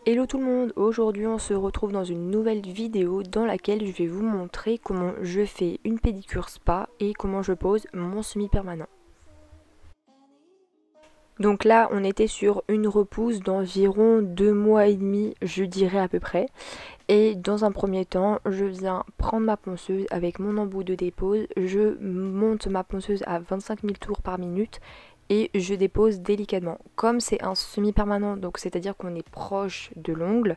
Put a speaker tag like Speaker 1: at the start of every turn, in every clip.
Speaker 1: Hello tout le monde, aujourd'hui on se retrouve dans une nouvelle vidéo dans laquelle je vais vous montrer comment je fais une pédicure spa et comment je pose mon semi-permanent. Donc là on était sur une repousse d'environ 2 mois et demi, je dirais à peu près. Et dans un premier temps, je viens prendre ma ponceuse avec mon embout de dépose, je monte ma ponceuse à 25 000 tours par minute et je dépose délicatement. Comme c'est un semi-permanent, donc c'est-à-dire qu'on est proche de l'ongle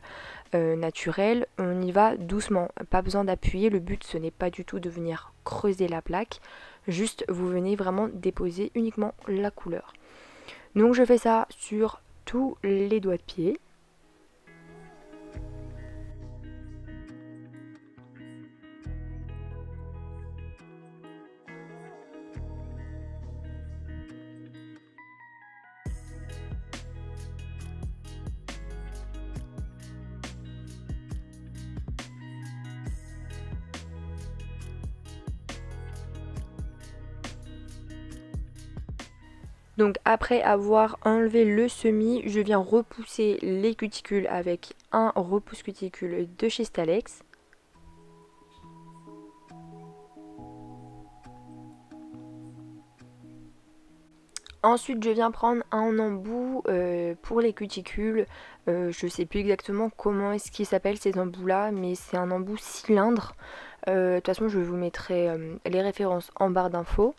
Speaker 1: naturel, on y va doucement, pas besoin d'appuyer, le but ce n'est pas du tout de venir creuser la plaque, juste vous venez vraiment déposer uniquement la couleur. Donc je fais ça sur tous les doigts de pied. Donc après avoir enlevé le semis, je viens repousser les cuticules avec un repousse cuticule de chez Stalex. Ensuite je viens prendre un embout pour les cuticules, je sais plus exactement comment est-ce qu'il s'appelle ces embouts là, mais c'est un embout cylindre. De toute façon je vous mettrai les références en barre d'infos.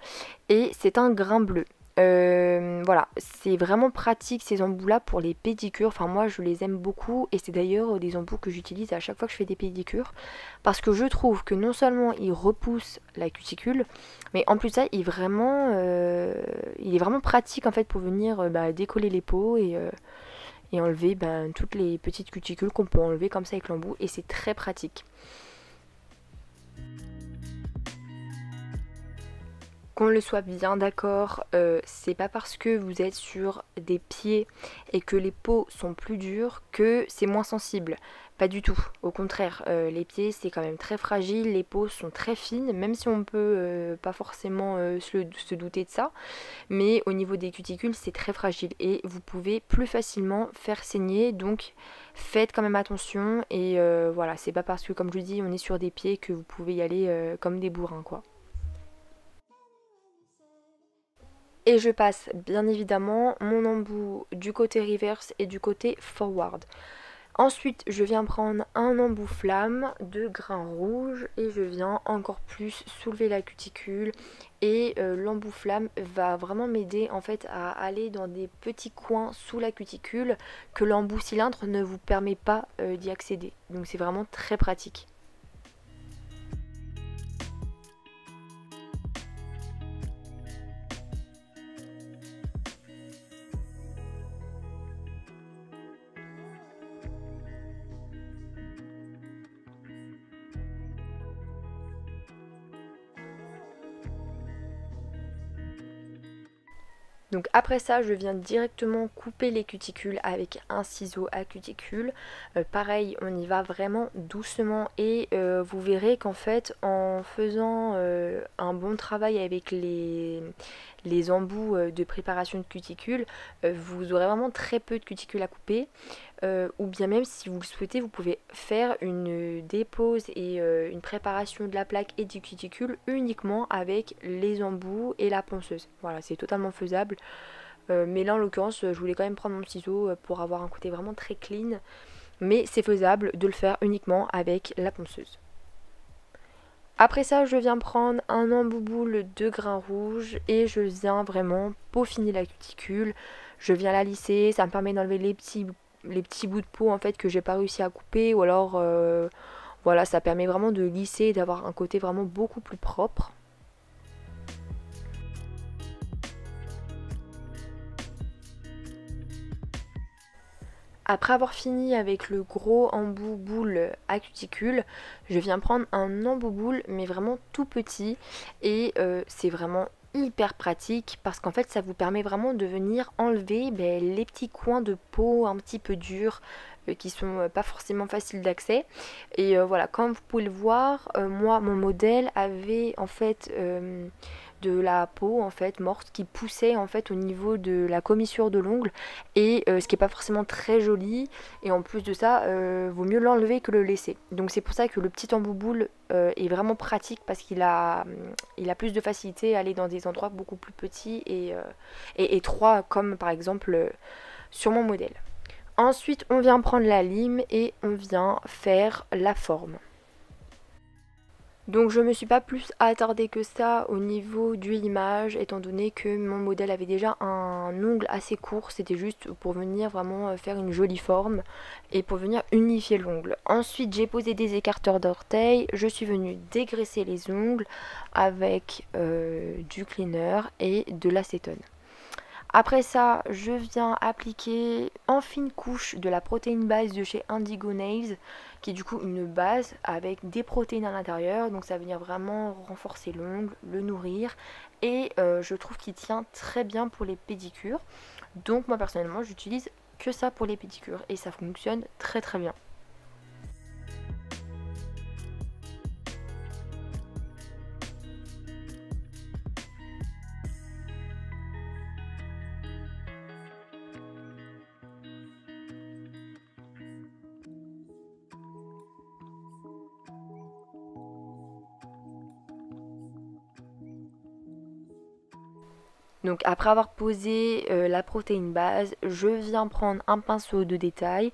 Speaker 1: Et c'est un grain bleu. Voilà, c'est vraiment pratique ces embouts là pour les pédicures, enfin moi je les aime beaucoup et c'est d'ailleurs des embouts que j'utilise à chaque fois que je fais des pédicures parce que je trouve que non seulement ils repoussent la cuticule mais en plus de ça il est vraiment pratique en fait pour venir décoller les peaux et enlever toutes les petites cuticules qu'on peut enlever comme ça avec l'embout et c'est très pratique. Qu'on le soit bien d'accord, c'est pas parce que vous êtes sur des pieds et que les peaux sont plus dures que c'est moins sensible. Pas du tout. Au contraire, les pieds c'est quand même très fragile, les peaux sont très fines, même si on peut pas forcément se douter de ça. Mais au niveau des cuticules c'est très fragile et vous pouvez plus facilement faire saigner. Donc faites quand même attention et voilà, c'est pas parce que comme je dis on est sur des pieds que vous pouvez y aller comme des bourrins quoi. Et je passe bien évidemment mon embout du côté reverse et du côté forward. Ensuite, je viens prendre un embout flamme de grain rouge et je viens encore plus soulever la cuticule. Et l'embout flamme va vraiment m'aider en fait à aller dans des petits coins sous la cuticule que l'embout cylindre ne vous permet pas d'y accéder. Donc c'est vraiment très pratique. Donc après ça, je viens directement couper les cuticules avec un ciseau à cuticule. Pareil, on y va vraiment doucement et vous verrez qu'en fait, en faisant un bon travail avec les embouts de préparation de cuticules, vous aurez vraiment très peu de cuticules à couper. Ou bien même si vous le souhaitez, vous pouvez faire une dépose et une préparation de la plaque et du cuticule uniquement avec les embouts et la ponceuse. Voilà, c'est totalement faisable. Mais là en l'occurrence, je voulais quand même prendre mon ciseau pour avoir un côté vraiment très clean. Mais c'est faisable de le faire uniquement avec la ponceuse. Après ça, je viens prendre un embouboule de grain rouge et je viens vraiment peaufiner la cuticule. Je viens la lisser, ça me permet d'enlever les petits bouts de peau en fait que j'ai pas réussi à couper ou alors voilà, ça permet vraiment de lisser et d'avoir un côté vraiment beaucoup plus propre. Après avoir fini avec le gros embout boule à cuticule, je viens prendre un embout boule mais vraiment tout petit et c'est vraiment hyper pratique parce qu'en fait ça vous permet vraiment de venir enlever les petits coins de peau un petit peu durs qui sont pas forcément faciles d'accès et voilà, comme vous pouvez le voir, moi mon modèle avait en fait de la peau en fait morte qui poussait en fait au niveau de la commissure de l'ongle, et ce qui est pas forcément très joli, et en plus de ça vaut mieux l'enlever que le laisser. Donc c'est pour ça que le petit embouboule est vraiment pratique, parce il a plus de facilité à aller dans des endroits beaucoup plus petits et étroits, comme par exemple sur mon modèle. Ensuite on vient prendre la lime et on vient faire la forme. Donc je me suis pas plus attardée que ça au niveau du limage, étant donné que mon modèle avait déjà un ongle assez court. C'était juste pour venir vraiment faire une jolie forme et pour venir unifier l'ongle. Ensuite j'ai posé des écarteurs d'orteils, je suis venue dégraisser les ongles avec du cleaner et de l'acétone. Après ça, je viens appliquer en fine couche de la protéine base de chez Indigo Nails, qui est du coup une base avec des protéines à l'intérieur. Donc ça va venir vraiment renforcer l'ongle, le nourrir, et je trouve qu'il tient très bien pour les pédicures. Donc moi personnellement, j'utilise que ça pour les pédicures et ça fonctionne très très bien. Donc après avoir posé la protéine base, je viens prendre un pinceau de détail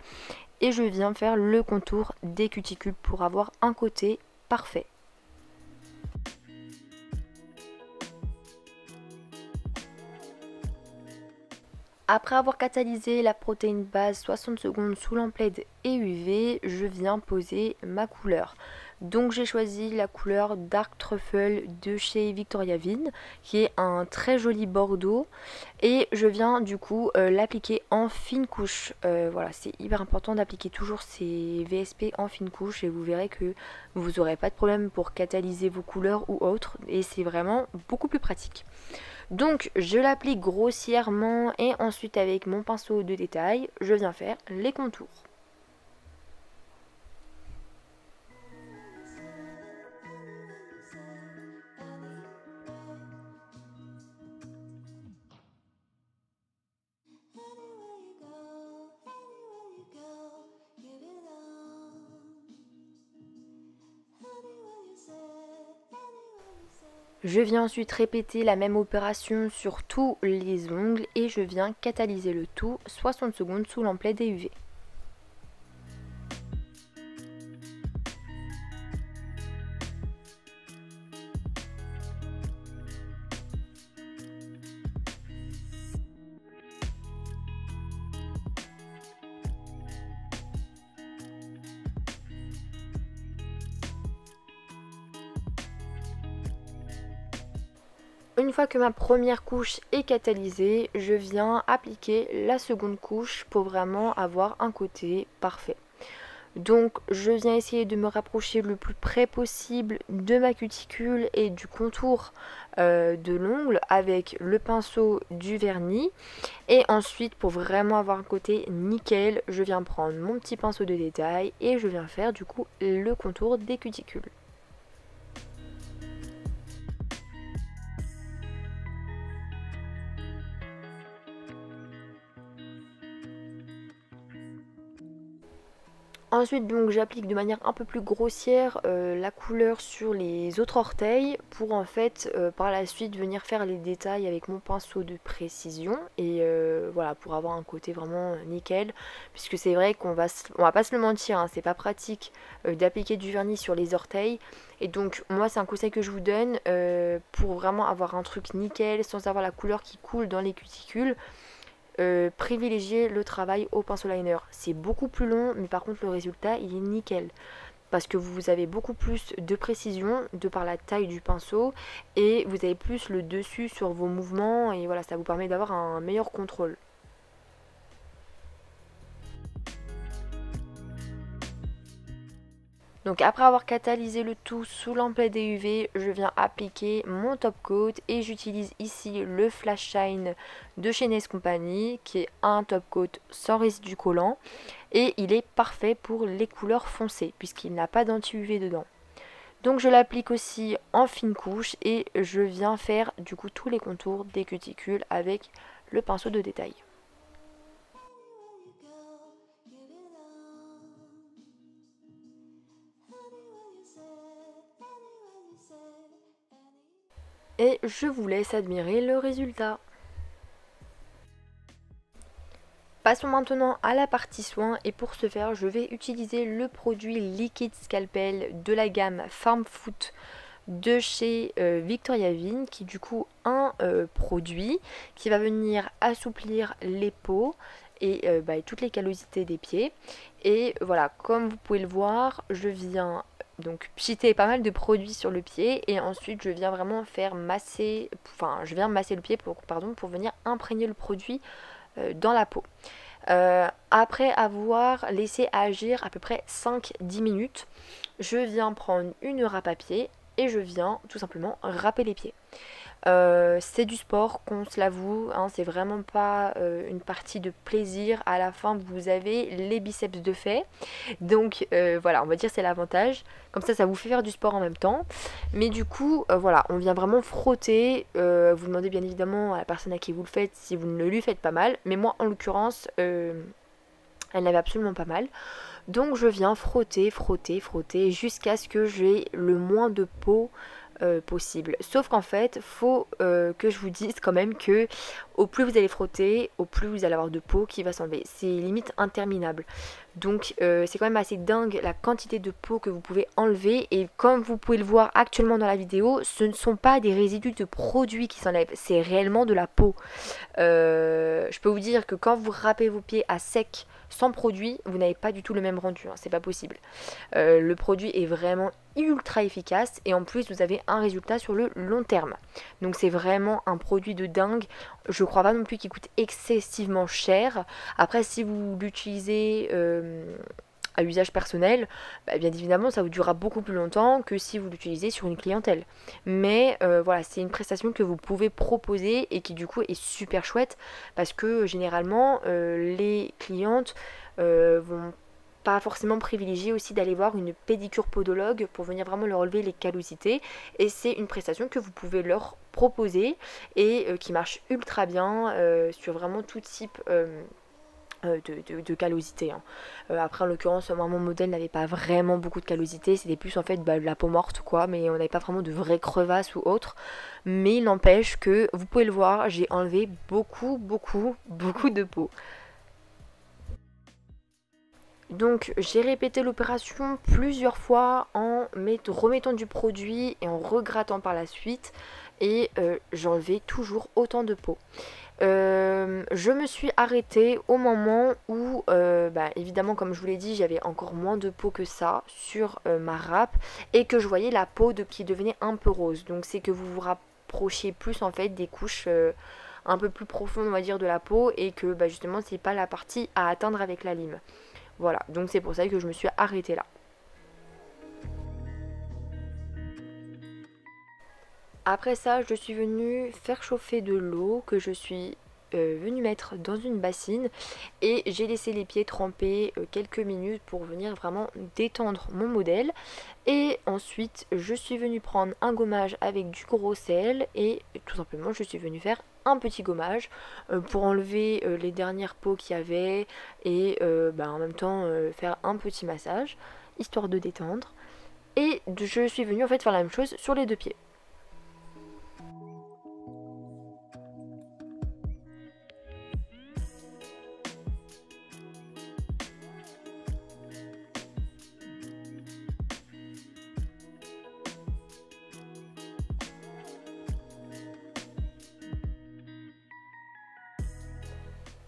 Speaker 1: et je viens faire le contour des cuticules pour avoir un côté parfait. Après avoir catalysé la protéine base 60 secondes sous lampe LED et UV, je viens poser ma couleur. Donc j'ai choisi la couleur Dark Truffle de chez Victoria Vin, qui est un très joli bordeaux, et je viens du coup l'appliquer en fine couche. Voilà, c'est hyper important d'appliquer toujours ces VSP en fine couche, et vous verrez que vous n'aurez pas de problème pour catalyser vos couleurs ou autres, et c'est vraiment beaucoup plus pratique. Donc je l'applique grossièrement et ensuite avec mon pinceau de détail, je viens faire les contours. Je viens ensuite répéter la même opération sur tous les ongles et je viens catalyser le tout 60 secondes sous lampe LED et UV. Une fois que ma première couche est catalysée, je viens appliquer la seconde couche pour vraiment avoir un côté parfait. Donc je viens essayer de me rapprocher le plus près possible de ma cuticule et du contour de l'ongle avec le pinceau du vernis. Et ensuite, pour vraiment avoir un côté nickel, je viens prendre mon petit pinceau de détail et je viens faire du coup le contour des cuticules. Ensuite donc j'applique de manière un peu plus grossière la couleur sur les autres orteils pour en fait par la suite venir faire les détails avec mon pinceau de précision et voilà, pour avoir un côté vraiment nickel, puisque c'est vrai on va pas se le mentir, hein, c'est pas pratique d'appliquer du vernis sur les orteils, et donc moi c'est un conseil que je vous donne pour vraiment avoir un truc nickel sans avoir la couleur qui coule dans les cuticules. Privilégier le travail au pinceau liner. C'est beaucoup plus long, mais par contre le résultat il est nickel. Parce que vous avez beaucoup plus de précision de par la taille du pinceau et vous avez plus le dessus sur vos mouvements, et voilà, ça vous permet d'avoir un meilleur contrôle. Donc après avoir catalysé le tout sous lampe LED et UV, je viens appliquer mon top coat et j'utilise ici le Flash Shine de chez NES Company, qui est un top coat sans résidu collant et il est parfait pour les couleurs foncées puisqu'il n'a pas d'anti-UV dedans. Donc je l'applique aussi en fine couche et je viens faire du coup tous les contours des cuticules avec le pinceau de détail. Et je vous laisse admirer le résultat. Passons maintenant à la partie soins et pour ce faire je vais utiliser le produit Liquid Scalpel de la gamme Farm Foot de chez Victoria Vigne, qui du coup un produit qui va venir assouplir les peaux et toutes les callosités des pieds. Et voilà, comme vous pouvez le voir, je viens donc pchiter pas mal de produits sur le pied et ensuite je viens vraiment faire masser, je viens masser le pied pour venir imprégner le produit dans la peau. Après avoir laissé agir à peu près 5-10 minutes, je viens prendre une râpe à pied et je viens tout simplement râper les pieds. C'est du sport, qu'on se l'avoue, hein, c'est vraiment pas une partie de plaisir. À la fin vous avez les biceps de fait, donc voilà, on va dire c'est l'avantage, comme ça vous fait faire du sport en même temps. Mais du coup voilà, on vient vraiment frotter, vous demandez bien évidemment à la personne à qui vous le faites si vous ne lui faites pas mal, mais moi en l'occurrence elle n'avait absolument pas mal. Donc je viens frotter jusqu'à ce que j'ai le moins de peau possible. Sauf qu'en fait, faut que je vous dise quand même que au plus vous allez frotter, au plus vous allez avoir de peau qui va s'enlever. C'est limite interminable. Donc c'est quand même assez dingue la quantité de peau que vous pouvez enlever. Et comme vous pouvez le voir actuellement dans la vidéo, ce ne sont pas des résidus de produits qui s'enlèvent, c'est réellement de la peau. Je peux vous dire que quand vous râpez vos pieds à sec sans produit, vous n'avez pas du tout le même rendu, hein, c'est pas possible. Le produit est vraiment ultra efficace et en plus vous avez un résultat sur le long terme. Donc c'est vraiment un produit de dingue. Je crois pas non plus qu'il coûte excessivement cher. Après si vous l'utilisez à usage personnel, bien évidemment ça vous durera beaucoup plus longtemps que si vous l'utilisez sur une clientèle. Mais voilà, c'est une prestation que vous pouvez proposer et qui du coup est super chouette parce que généralement les clientes vont pas forcément privilégier aussi d'aller voir une pédicure podologue pour venir vraiment leur enlever les callosités, et c'est une prestation que vous pouvez leur proposer et qui marche ultra bien sur vraiment tout type de callosité, hein. Après en l'occurrence moi mon modèle n'avait pas vraiment beaucoup de callosité, c'était plus en fait de la peau morte quoi, mais on n'avait pas vraiment de vraies crevasses ou autre. Mais il n'empêche que vous pouvez le voir, j'ai enlevé beaucoup de peau. Donc j'ai répété l'opération plusieurs fois en remettant du produit et en regrattant par la suite, et j'enlevais toujours autant de peau. Je me suis arrêtée au moment où évidemment comme je vous l'ai dit j'avais encore moins de peau que ça sur ma râpe et que je voyais la peau qui devenait un peu rose. Donc c'est que vous vous rapprochiez plus en fait des couches un peu plus profondes on va dire de la peau, et que justement c'est pas la partie à atteindre avec la lime. Voilà, donc c'est pour ça que je me suis arrêtée là. Après ça, je suis venue faire chauffer de l'eau que je suis venue mettre dans une bassine et j'ai laissé les pieds tremper quelques minutes pour venir vraiment détendre mon modèle. Et ensuite, je suis venue prendre un gommage avec du gros sel et tout simplement, je suis venue faire un petit gommage pour enlever les dernières peaux qu'il y avait et en même temps faire un petit massage histoire de détendre. Et je suis venue en fait faire la même chose sur les deux pieds.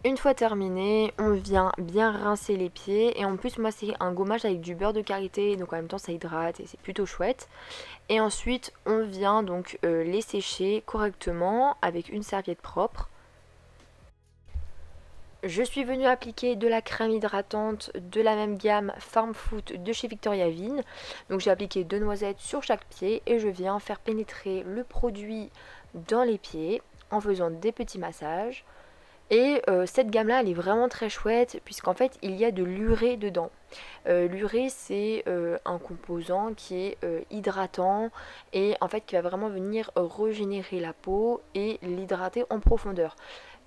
Speaker 1: Une fois terminé, on vient bien rincer les pieds, et en plus moi c'est un gommage avec du beurre de karité, donc en même temps ça hydrate et c'est plutôt chouette. Et ensuite on vient donc les sécher correctement avec une serviette propre. Je suis venue appliquer de la crème hydratante de la même gamme Farm Foot de chez Victoria Vigne. Donc j'ai appliqué 2 noisettes sur chaque pied et je viens faire pénétrer le produit dans les pieds en faisant des petits massages. Et cette gamme là elle est vraiment très chouette puisqu'en fait il y a de l'urée dedans. L'urée c'est un composant qui est hydratant et en fait qui va vraiment venir régénérer la peau et l'hydrater en profondeur.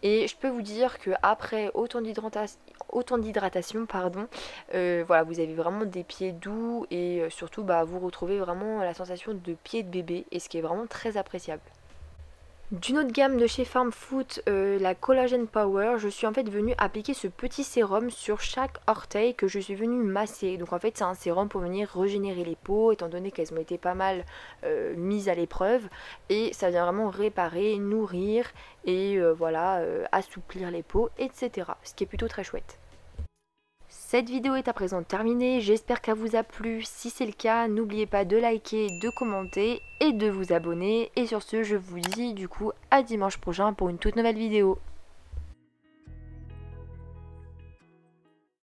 Speaker 1: Et je peux vous dire que après autant d'hydratation, pardon, voilà, vous avez vraiment des pieds doux et surtout bah, vous retrouvez vraiment la sensation de pied de bébé et ce qui est vraiment très appréciable. D'une autre gamme de chez Farm Foot, la Collagen Power, je suis en fait venue appliquer ce petit sérum sur chaque orteil que je suis venue masser. Donc en fait c'est un sérum pour venir régénérer les peaux étant donné qu'elles ont été pas mal mises à l'épreuve. Et ça vient vraiment réparer, nourrir et voilà, assouplir les peaux, etc. Ce qui est plutôt très chouette. Cette vidéo est à présent terminée, j'espère qu'elle vous a plu. Si c'est le cas, n'oubliez pas de liker, de commenter et de vous abonner. Et sur ce, je vous dis du coup à dimanche prochain pour une toute nouvelle vidéo.